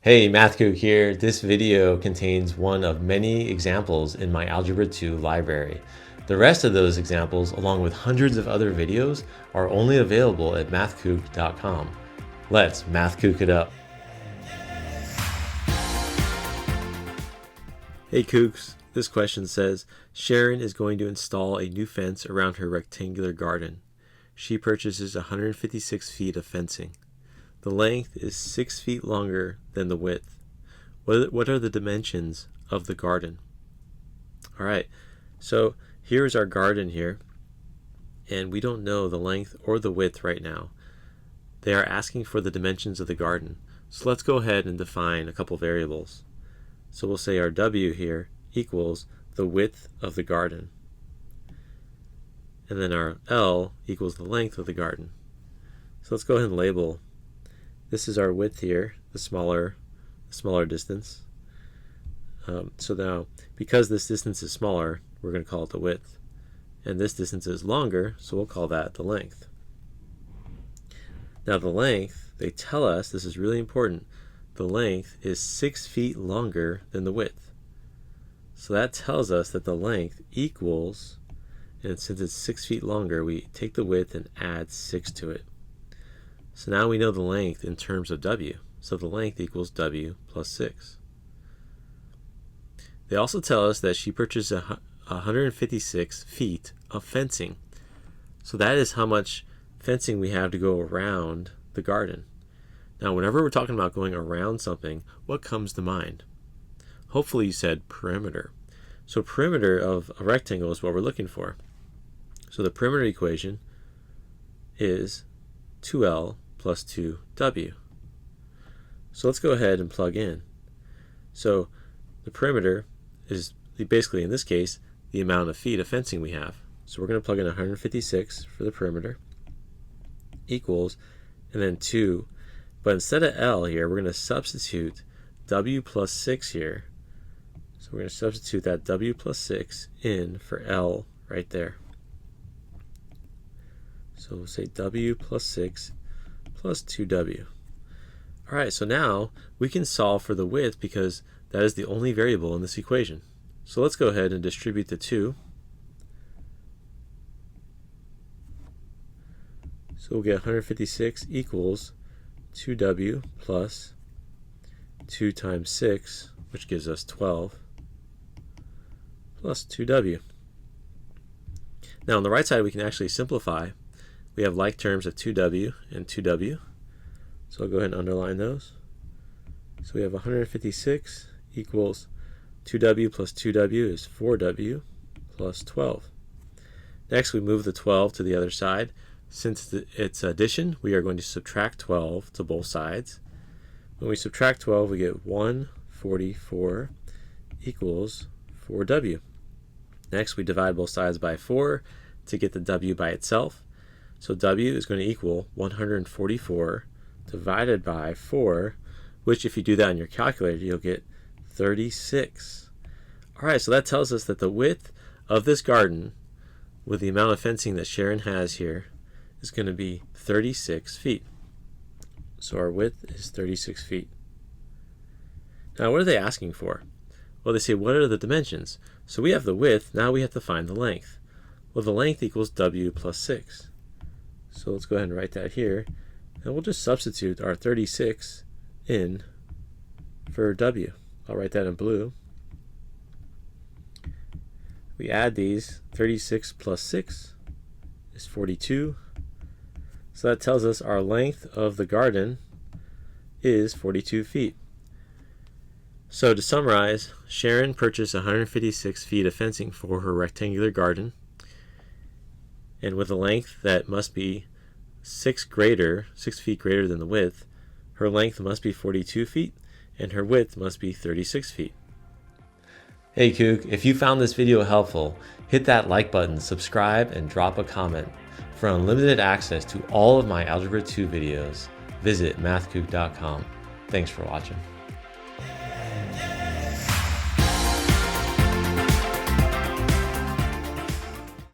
Hey, MathKook here. This video contains one of many examples in my Algebra 2 library. The rest of those examples, along with hundreds of other videos, are only available at MathKook.com. Let's MathKook it up. Hey Kooks, this question says, Sharon is going to install a new fence around her rectangular garden. She purchases 156 feet of fencing. The length is 6 feet longer than the width. What are the dimensions of the garden? All right, so here's our garden here, and we don't know the length or the width right now. They are asking for the dimensions of the garden. So let's go ahead and define a couple variables. So we'll say our W here equals the width of the garden. And then our L equals the length of the garden. So let's go ahead and label. This is our width here, the smaller distance. So now, because this distance is smaller, we're going to call it the width. And this distance is longer, so we'll call that the length. Now the length, they tell us, this is really important, the length is 6 feet longer than the width. So that tells us that the length equals, and since it's 6 feet longer, we take the width and add 6 to it. So now we know the length in terms of W. So the length equals W plus 6. They also tell us that she purchased 156 feet of fencing. So that is how much fencing we have to go around the garden. Now, whenever we're talking about going around something, what comes to mind? Hopefully you said perimeter. So perimeter of a rectangle is what we're looking for. So the perimeter equation is 2L plus 2W. So let's go ahead and plug in. So the perimeter is basically, in this case, the amount of feet of fencing we have. So we're going to plug in 156 for the perimeter equals, and then 2. But instead of L here, we're going to substitute W plus 6 here. So we're going to substitute that W plus 6 in for L right there. So we'll say W plus 6 plus 2W. All right, so now we can solve for the width because that is the only variable in this equation. So let's go ahead and distribute the 2. So we'll get 156 equals 2W plus 2 times 6, which gives us 12, plus 2W. Now on the right side we can actually simplify. We have like terms of 2W and 2W. So I'll go ahead and underline those. So we have 156 equals 2W plus 2W is 4W plus 12. Next we move the 12 to the other side. Since it's addition, we are going to subtract 12 to both sides. When we subtract 12, we get 144 equals 4W. Next we divide both sides by 4 to get the W by itself. So W is going to equal 144 divided by 4, which if you do that on your calculator, you'll get 36. All right, so that tells us that the width of this garden with the amount of fencing that Sharon has here is going to be 36 feet. So our width is 36 feet. Now what are they asking for? Well, they say, what are the dimensions? So we have the width, now we have to find the length. Well, the length equals W plus 6. So let's go ahead and write that here. And we'll just substitute our 36 in for W. I'll write that in blue. We add these. 36 plus 6 is 42. So that tells us our length of the garden is 42 feet. So to summarize, Sharon purchased 156 feet of fencing for her rectangular garden, and with a length that must be 6 feet greater than the width, her length must be 42 feet, and her width must be 36 feet. Hey Kook, if you found this video helpful, hit that like button, subscribe, and drop a comment. For unlimited access to all of my Algebra 2 videos, visit MathKook.com. Thanks for watching.